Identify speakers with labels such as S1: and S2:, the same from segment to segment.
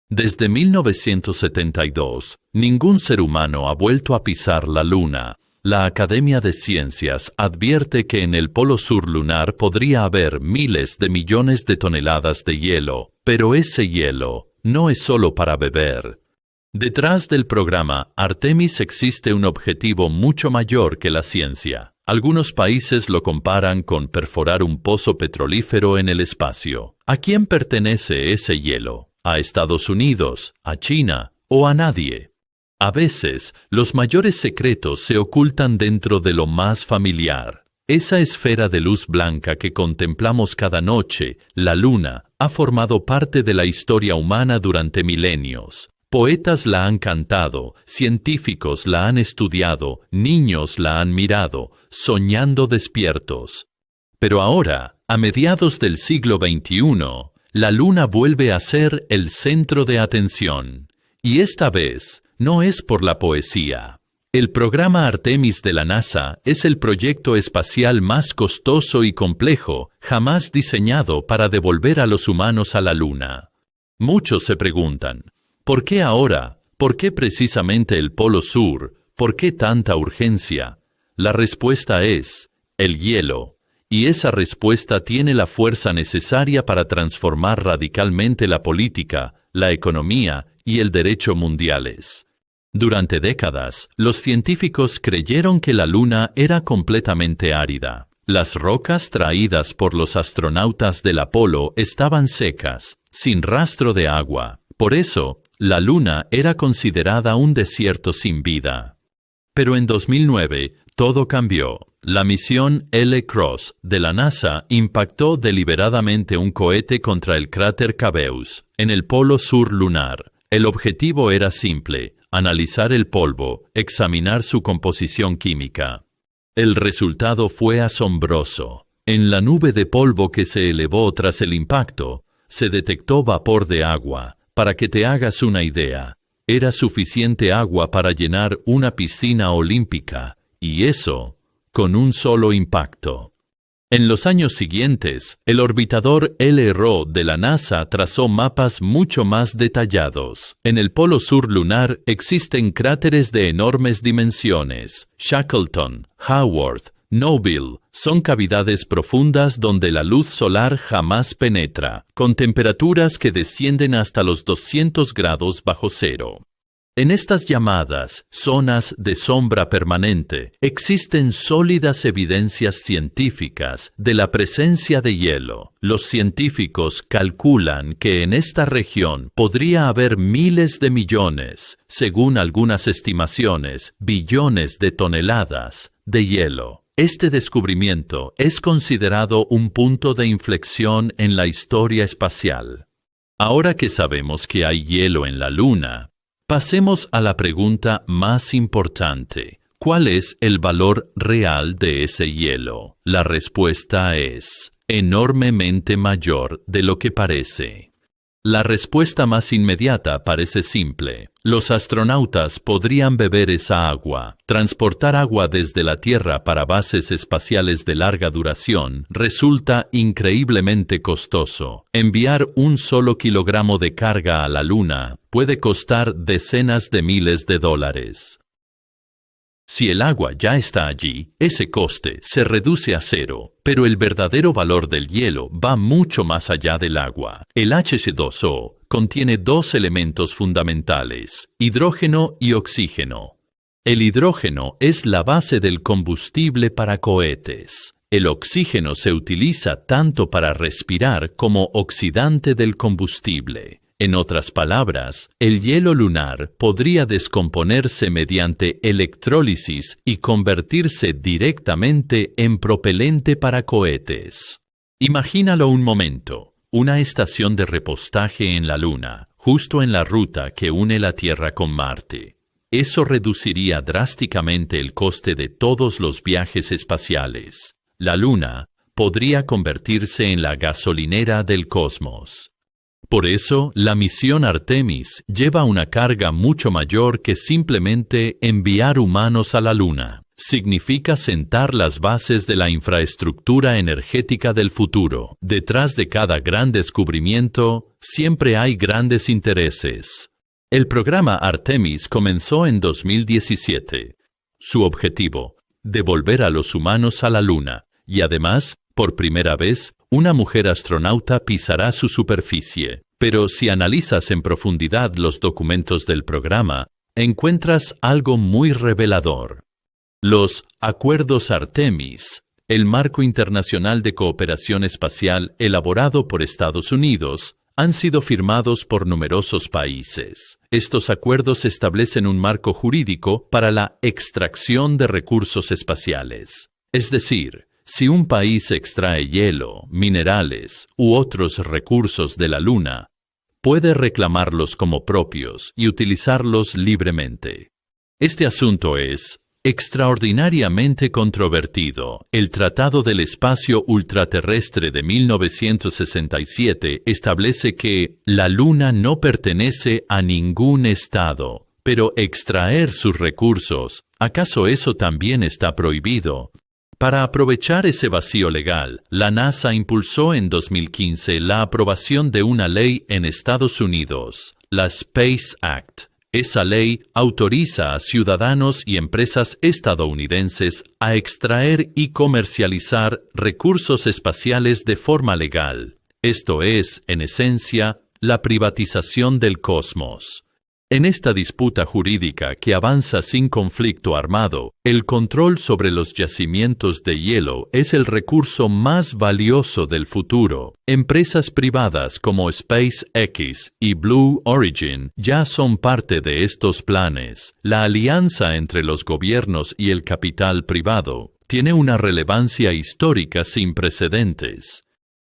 S1: Desde 1972, ningún ser humano ha vuelto a pisar la Luna. La Academia de Ciencias advierte que en el polo sur lunar podría haber miles de millones de toneladas de hielo, pero ese hielo no es solo para beber. Detrás del programa Artemis existe un objetivo mucho mayor que la ciencia. Algunos países lo comparan con perforar un pozo petrolífero en el espacio. ¿A quién pertenece ese hielo? ¿A Estados Unidos, a China o a nadie? A veces, los mayores secretos se ocultan dentro de lo más familiar. Esa esfera de luz blanca que contemplamos cada noche, la Luna, ha formado parte de la historia humana durante milenios. Poetas la han cantado, científicos la han estudiado, niños la han mirado, soñando despiertos. Pero ahora, a mediados del siglo XXI, la Luna vuelve a ser el centro de atención. Y esta vez, no es por la poesía. El programa Artemis de la NASA es el proyecto espacial más costoso y complejo jamás diseñado para devolver a los humanos a la Luna. Muchos se preguntan, ¿por qué ahora? ¿Por qué precisamente el Polo Sur? ¿Por qué tanta urgencia? La respuesta es, el hielo. Y esa respuesta tiene la fuerza necesaria para transformar radicalmente la política, la economía y el derecho mundiales. Durante décadas, los científicos creyeron que la Luna era completamente árida. Las rocas traídas por los astronautas del Apolo estaban secas, sin rastro de agua. Por eso, la Luna era considerada un desierto sin vida. Pero en 2009, todo cambió. La misión L-CROSS de la NASA impactó deliberadamente un cohete contra el cráter Cabeus, en el polo sur lunar. El objetivo era simple: analizar el polvo, examinar su composición química. El resultado fue asombroso. En la nube de polvo que se elevó tras el impacto, se detectó vapor de agua. Para que te hagas una idea, era suficiente agua para llenar una piscina olímpica, y eso con un solo impacto. En los años siguientes, el orbitador LRO de la NASA trazó mapas mucho más detallados. En el polo sur lunar existen cráteres de enormes dimensiones. Shackleton, Howard, Noble son cavidades profundas donde la luz solar jamás penetra, con temperaturas que descienden hasta los 200 grados bajo cero. En estas llamadas zonas de sombra permanente existen sólidas evidencias científicas de la presencia de hielo. Los científicos calculan que en esta región podría haber miles de millones, según algunas estimaciones, billones de toneladas de hielo. Este descubrimiento es considerado un punto de inflexión en la historia espacial. Ahora que sabemos que hay hielo en la Luna, pasemos a la pregunta más importante. ¿Cuál es el valor real de ese hielo? La respuesta es enormemente mayor de lo que parece. La respuesta más inmediata parece simple. Los astronautas podrían beber esa agua. Transportar agua desde la Tierra para bases espaciales de larga duración resulta increíblemente costoso. Enviar un solo kilogramo de carga a la Luna puede costar decenas de miles de dólares. Si el agua ya está allí, ese coste se reduce a cero, pero el verdadero valor del hielo va mucho más allá del agua. El H2O contiene dos elementos fundamentales: hidrógeno y oxígeno. El hidrógeno es la base del combustible para cohetes. El oxígeno se utiliza tanto para respirar como oxidante del combustible. En otras palabras, el hielo lunar podría descomponerse mediante electrólisis y convertirse directamente en propelente para cohetes. Imagínalo un momento, una estación de repostaje en la Luna, justo en la ruta que une la Tierra con Marte. Eso reduciría drásticamente el coste de todos los viajes espaciales. La Luna podría convertirse en la gasolinera del cosmos. Por eso, la misión Artemis lleva una carga mucho mayor que simplemente enviar humanos a la Luna. Significa sentar las bases de la infraestructura energética del futuro. Detrás de cada gran descubrimiento, siempre hay grandes intereses. El programa Artemis comenzó en 2017. Su objetivo: devolver a los humanos a la Luna, y además, por primera vez, una mujer astronauta pisará su superficie. Pero si analizas en profundidad los documentos del programa, encuentras algo muy revelador. Los Acuerdos Artemis, el marco internacional de cooperación espacial elaborado por Estados Unidos, han sido firmados por numerosos países. Estos acuerdos establecen un marco jurídico para la extracción de recursos espaciales. Es decir, si un país extrae hielo, minerales u otros recursos de la Luna, puede reclamarlos como propios y utilizarlos libremente. Este asunto es extraordinariamente controvertido. El Tratado del Espacio Ultraterrestre de 1967 establece que la Luna no pertenece a ningún estado, pero extraer sus recursos, ¿acaso eso también está prohibido? Para aprovechar ese vacío legal, la NASA impulsó en 2015 la aprobación de una ley en Estados Unidos, la Space Act. Esa ley autoriza a ciudadanos y empresas estadounidenses a extraer y comercializar recursos espaciales de forma legal. Esto es, en esencia, la privatización del cosmos. En esta disputa jurídica que avanza sin conflicto armado, el control sobre los yacimientos de hielo es el recurso más valioso del futuro. Empresas privadas como SpaceX y Blue Origin ya son parte de estos planes. La alianza entre los gobiernos y el capital privado tiene una relevancia histórica sin precedentes.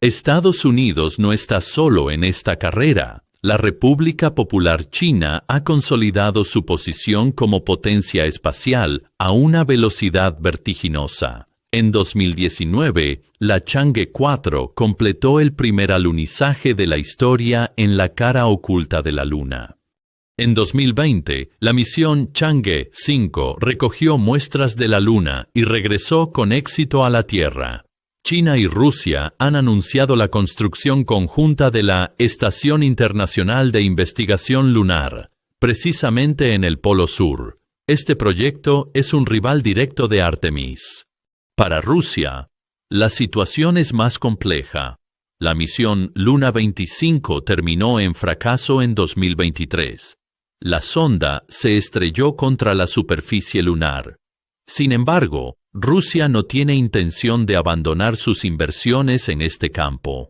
S1: Estados Unidos no está solo en esta carrera. La República Popular China ha consolidado su posición como potencia espacial a una velocidad vertiginosa. En 2019, la Chang'e 4 completó el primer alunizaje de la historia en la cara oculta de la Luna. En 2020, la misión Chang'e 5 recogió muestras de la Luna y regresó con éxito a la Tierra. China y Rusia han anunciado la construcción conjunta de la Estación Internacional de Investigación Lunar, precisamente en el Polo Sur. Este proyecto es un rival directo de Artemis. Para Rusia, la situación es más compleja. La misión Luna 25 terminó en fracaso en 2023. La sonda se estrelló contra la superficie lunar. Sin embargo, Rusia no tiene intención de abandonar sus inversiones en este campo.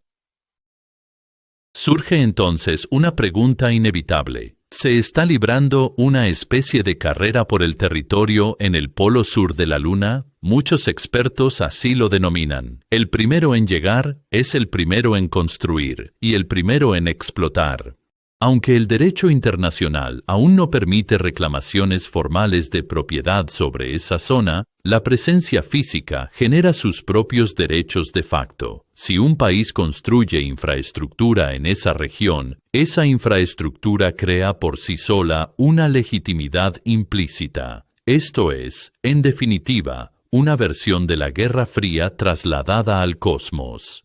S1: Surge entonces una pregunta inevitable. ¿Se está librando una especie de carrera por el territorio en el polo sur de la Luna? Muchos expertos así lo denominan. El primero en llegar es el primero en construir y el primero en explotar. Aunque el derecho internacional aún no permite reclamaciones formales de propiedad sobre esa zona, la presencia física genera sus propios derechos de facto. Si un país construye infraestructura en esa región, esa infraestructura crea por sí sola una legitimidad implícita. Esto es, en definitiva, una versión de la Guerra Fría trasladada al cosmos.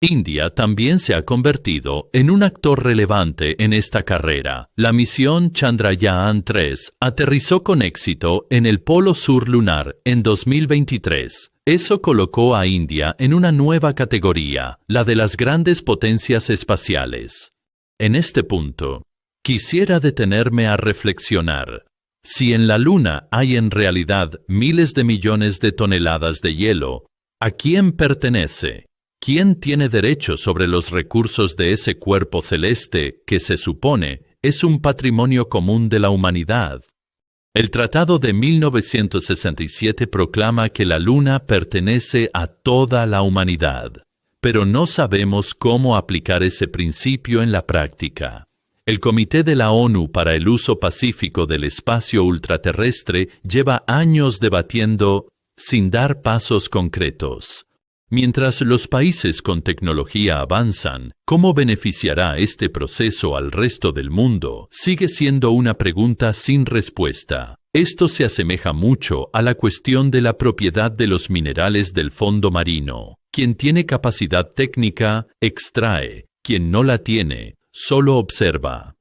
S1: India también se ha convertido en un actor relevante en esta carrera. La misión Chandrayaan-3 aterrizó con éxito en el Polo Sur lunar en 2023. Eso colocó a India en una nueva categoría, la de las grandes potencias espaciales. En este punto, quisiera detenerme a reflexionar. Si en la Luna hay en realidad miles de millones de toneladas de hielo, ¿a quién pertenece? ¿Quién tiene derecho sobre los recursos de ese cuerpo celeste que se supone es un patrimonio común de la humanidad? El Tratado de 1967 proclama que la Luna pertenece a toda la humanidad, pero no sabemos cómo aplicar ese principio en la práctica. El Comité de la ONU para el Uso Pacífico del Espacio Ultraterrestre lleva años debatiendo sin dar pasos concretos. Mientras los países con tecnología avanzan, ¿cómo beneficiará este proceso al resto del mundo? Sigue siendo una pregunta sin respuesta. Esto se asemeja mucho a la cuestión de la propiedad de los minerales del fondo marino. Quien tiene capacidad técnica, extrae. Quien no la tiene, solo observa.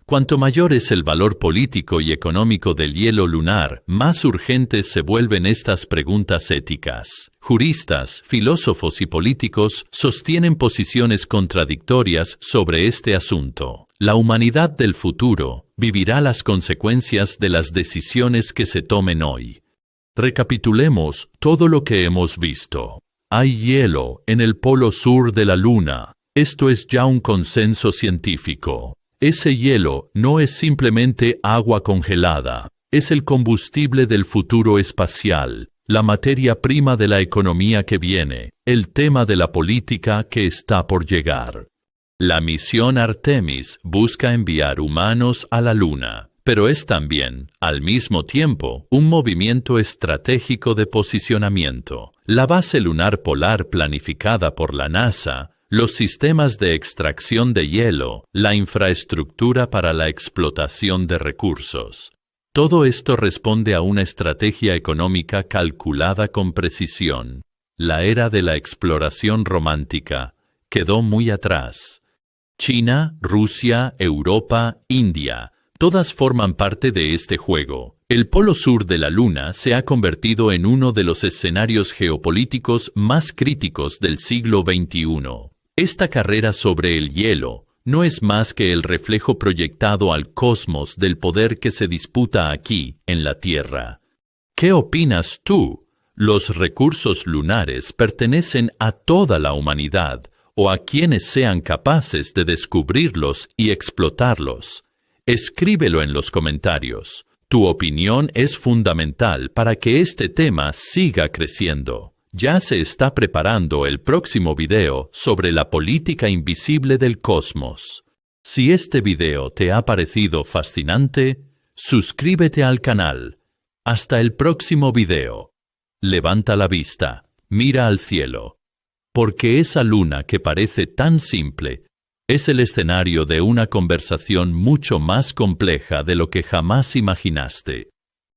S1: Cuanto mayor es el valor político y económico del hielo lunar, más urgentes se vuelven estas preguntas éticas. Juristas, filósofos y políticos sostienen posiciones contradictorias sobre este asunto. La humanidad del futuro vivirá las consecuencias de las decisiones que se tomen hoy. Recapitulemos todo lo que hemos visto. Hay hielo en el polo sur de la Luna. Esto es ya un consenso científico. Ese hielo no es simplemente agua congelada, es el combustible del futuro espacial, la materia prima de la economía que viene, el tema de la política que está por llegar. La misión Artemis busca enviar humanos a la Luna, pero es también, al mismo tiempo, un movimiento estratégico de posicionamiento. La base lunar polar planificada por la NASA, los sistemas de extracción de hielo, la infraestructura para la explotación de recursos. Todo esto responde a una estrategia económica calculada con precisión. La era de la exploración romántica quedó muy atrás. China, Rusia, Europa, India, todas forman parte de este juego. El polo sur de la Luna se ha convertido en uno de los escenarios geopolíticos más críticos del siglo XXI. Esta carrera sobre el hielo no es más que el reflejo proyectado al cosmos del poder que se disputa aquí, en la Tierra. ¿Qué opinas tú? ¿Los recursos lunares pertenecen a toda la humanidad o a quienes sean capaces de descubrirlos y explotarlos? Escríbelo en los comentarios. Tu opinión es fundamental para que este tema siga creciendo. Ya se está preparando el próximo video sobre la política invisible del cosmos. Si este video te ha parecido fascinante, suscríbete al canal. Hasta el próximo video. Levanta la vista, mira al cielo. Porque esa luna que parece tan simple es el escenario de una conversación mucho más compleja de lo que jamás imaginaste.